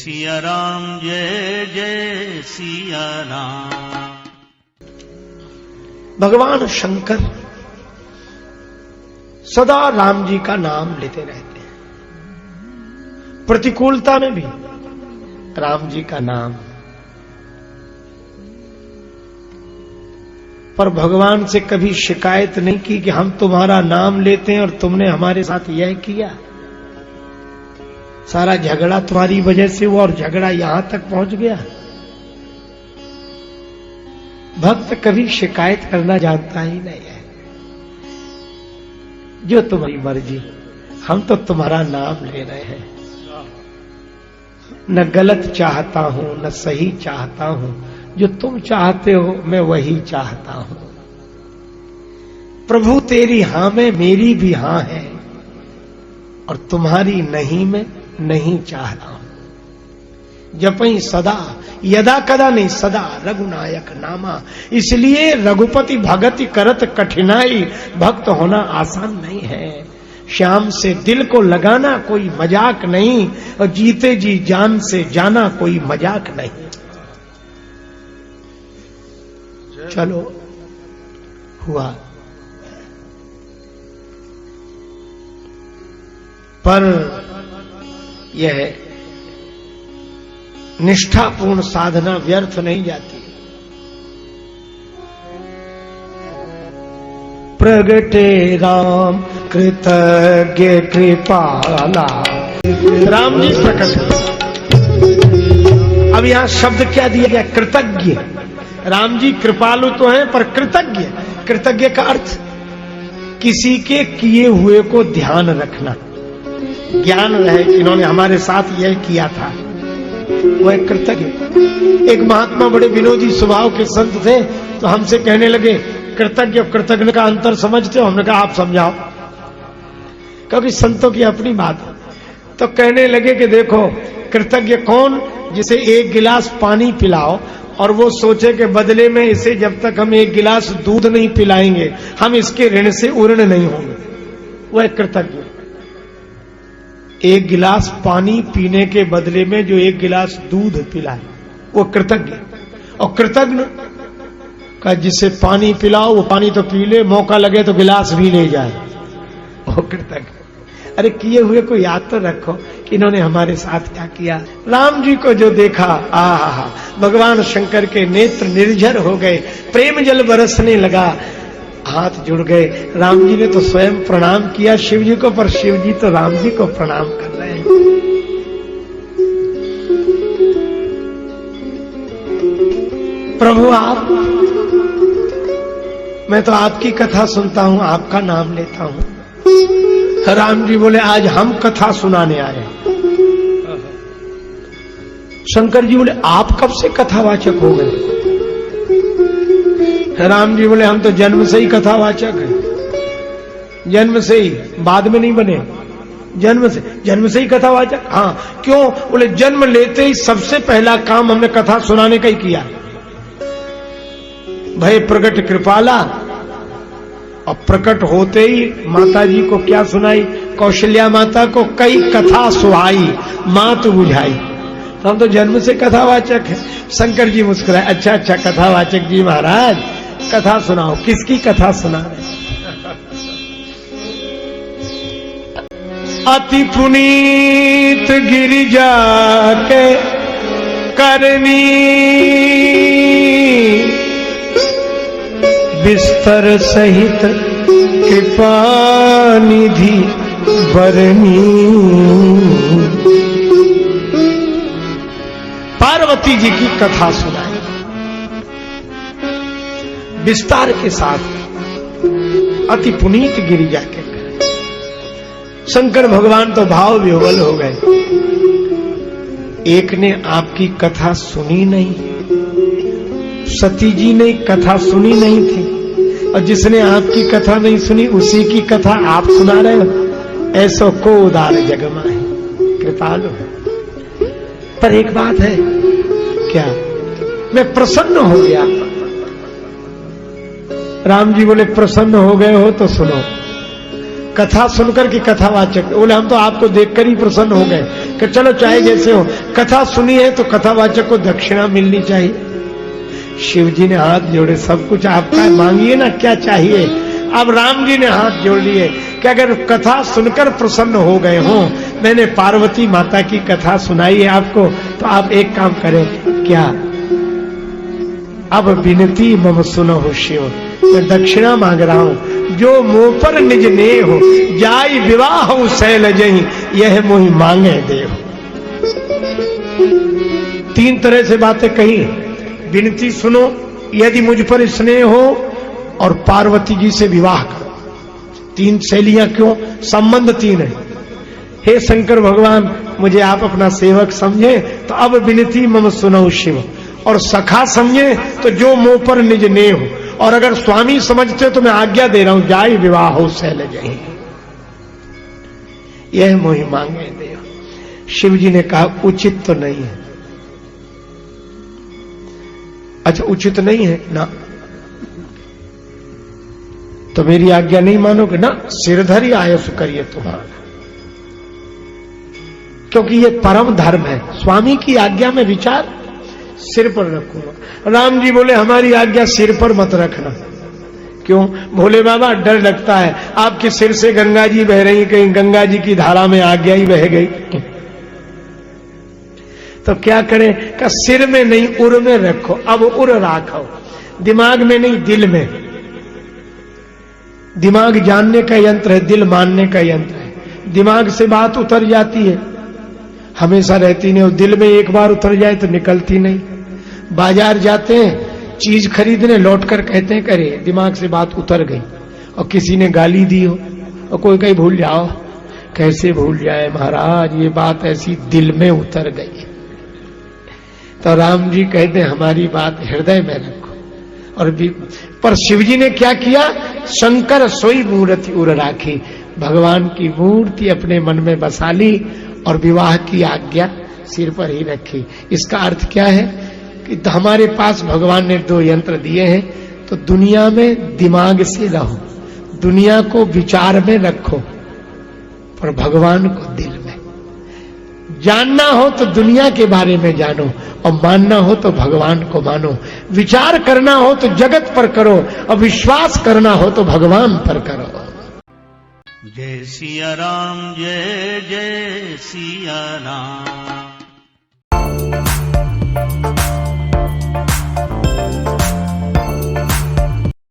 सिया राम जय जय सिया राम। भगवान शंकर सदा राम जी का नाम लेते रहते हैं, प्रतिकूलता में भी राम जी का नाम। पर भगवान से कभी शिकायत नहीं की कि हम तुम्हारा नाम लेते हैं और तुमने हमारे साथ यह किया। सारा झगड़ा तुम्हारी वजह से हुआ और झगड़ा यहां तक पहुंच गया। भक्त कभी शिकायत करना जानता ही नहीं है। जो तुम्हारी मर्जी, हम तो तुम्हारा नाम ले रहे हैं। न गलत चाहता हूं न सही चाहता हूं, जो तुम चाहते हो मैं वही चाहता हूं। प्रभु तेरी हां में मेरी भी हां है और तुम्हारी नहीं में नहीं चाहता हूं। जपई सदा यदा कदा नहीं सदा रघुनायक नामा। इसलिए रघुपति भगति करत कठिनाई, भक्त होना आसान नहीं है। श्याम से दिल को लगाना कोई मजाक नहीं और जीते जी जान से जाना कोई मजाक नहीं। चलो हुआ, पर यह निष्ठापूर्ण साधना व्यर्थ नहीं जाती। प्रगटे राम कृतज्ञ कृपाला। राम जी प्रकट। अब यहां शब्द क्या दिया गया? कृतज्ञ। राम जी कृपालु तो हैं पर कृतज्ञ। कृतज्ञ का अर्थ किसी के किए हुए को ध्यान रखना, ज्ञान रहे कि इन्होंने हमारे साथ यह किया था, वह कृतज्ञ। एक महात्मा बड़े विनोदी स्वभाव के संत थे, तो हमसे कहने लगे कृतज्ञ और कृतज्ञ का अंतर समझते हो? हमने कहा आप समझाओ, क्योंकि संतों की अपनी बात है। तो कहने लगे कि देखो, कृतज्ञ कौन? जिसे एक गिलास पानी पिलाओ और वो सोचे कि बदले में इसे जब तक हम एक गिलास दूध नहीं पिलाएंगे हम इसके ऋण से उर्ण नहीं होंगे, वह कृतज्ञ। एक गिलास पानी पीने के बदले में जो एक गिलास दूध पिलाए वो कृतज्ञ। और कृतज्ञ का जिसे पानी पिलाओ वो पानी तो पी ले, मौका लगे तो गिलास भी ले जाए, वो कृतज्ञ। अरे किए हुए को याद तो रखो कि इन्होंने हमारे साथ क्या किया। राम जी को जो देखा, आहा, भगवान शंकर के नेत्र निर्झर हो गए, प्रेम जल बरसने लगा, हाथ जुड़ गए। राम जी ने तो स्वयं प्रणाम किया शिव जी को, पर शिव जी तो राम जी को प्रणाम कर रहे हैं। प्रभु आप, मैं तो आपकी कथा सुनता हूं, आपका नाम लेता हूं। राम जी बोले आज हम कथा सुनाने आए। शंकर जी बोले आप कब से कथावाचक हो गए? राम जी बोले हम तो जन्म से ही कथावाचक हैं। जन्म से ही, बाद में नहीं बने, जन्म से ही कथावाचक। हाँ, क्यों? बोले जन्म लेते ही सबसे पहला काम हमने कथा सुनाने का ही किया। भय प्रगट कृपाला, और प्रकट होते ही माता जी को क्या सुनाई? कौशल्या माता को कई कथा सुहाई, मात बुझाई। तो हम तो जन्म से कथावाचक है। शंकर जी मुस्कुराए, अच्छा अच्छा कथावाचक जी महाराज, कथा सुनाओ। किसकी कथा सुना रहे? अति पुनीत गिरिजा के करनी, बिस्तर सहित कृपा निधि बरनी। पार्वती जी की कथा सुनाई विस्तार के साथ, अति पुनीत गिरिजा के। शंकर भगवान तो भाव विह्वल हो गए। एक ने आपकी कथा सुनी नहीं, सती जी ने कथा सुनी नहीं थी, और जिसने आपकी कथा नहीं सुनी उसी की कथा आप सुना रहे हो। ऐसो को उदार जगमा है, कृपालु है। पर एक बात है, क्या? मैं प्रसन्न हो गया। राम जी बोले प्रसन्न हो गए हो तो सुनो। कथा सुनकर की कथावाचक बोले हम तो आपको देखकर ही प्रसन्न हो गए। कि चलो चाहे जैसे हो, कथा सुनी है तो कथावाचक को दक्षिणा मिलनी चाहिए। शिव जी ने हाथ जोड़े, सब कुछ आपका, मांगिए ना क्या चाहिए। अब राम जी ने हाथ जोड़ लिए कि अगर कथा सुनकर प्रसन्न हो गए हो, मैंने पार्वती माता की कथा सुनाई है आपको, तो आप एक काम करें। क्या? अब विनती मम सुनो शिव, मैं दक्षिणा मांग रहा हूं। जो मुंह पर निज ने हो, जाई विवाह शैल जही, यह मोहि मांगे देव। 3 तरह से बातें कही। विनती सुनो, यदि मुझ पर स्नेह हो, और पार्वती जी से विवाह करो। 3 शैलियां क्यों? संबंध 3 है। हे शंकर भगवान, मुझे आप अपना सेवक समझे तो अब विनती मम सुनो शिव, और सखा समझे तो जो मुंह पर निज ने हो, और अगर स्वामी समझते तो मैं आज्ञा दे रहा हूं, जाई विवाह हो शैल जही, यह मोहि मांगे देव। शिव जी ने कहा उचित तो नहीं है। अच्छा, उचित नहीं है ना, तो मेरी आज्ञा नहीं मानोगे ना, सिरधर ही आयस करिए तुम्हारा, क्योंकि ये परम धर्म है। स्वामी की आज्ञा में विचार सिर पर रखूंगा। राम जी बोले हमारी आज्ञा सिर पर मत रखना। क्यों? भोले बाबा डर लगता है, आपके सिर से गंगा जी बह रही, कहीं गंगा जी की धारा में आज्ञा ही बह गई तो क्या करें? का सिर में नहीं, उर में रखो। अब उर राखो, दिमाग में नहीं, दिल में। दिमाग जानने का यंत्र है, दिल मानने का यंत्र है। दिमाग से बात उतर जाती है, हमेशा रहती नहीं, और दिल में एक बार उतर जाए तो निकलती नहीं। बाजार जाते हैं चीज खरीदने, लौट कर कहते हैं करे दिमाग से बात उतर गई, और किसी ने गाली दी हो, और कोई कहीं भूल जाओ। कैसे भूल जाए महाराज, ये बात ऐसी दिल में उतर गई। तो राम जी कहते हैं हमारी बात हृदय में रखो। और पर शिव जी ने क्या किया? शंकर सोई मूर्ति उर राखी, भगवान की मूर्ति अपने मन में बसा ली, और विवाह की आज्ञा सिर पर ही रखी। इसका अर्थ क्या है कि हमारे पास भगवान ने 2 यंत्र दिए हैं, तो दुनिया में दिमाग से रहो, दुनिया को विचार में रखो, पर भगवान को दिल में। जानना हो तो दुनिया के बारे में जानो, और मानना हो तो भगवान को मानो। विचार करना हो तो जगत पर करो, और विश्वास करना हो तो भगवान पर करो। जय सिया राम, जय जय सिया राम।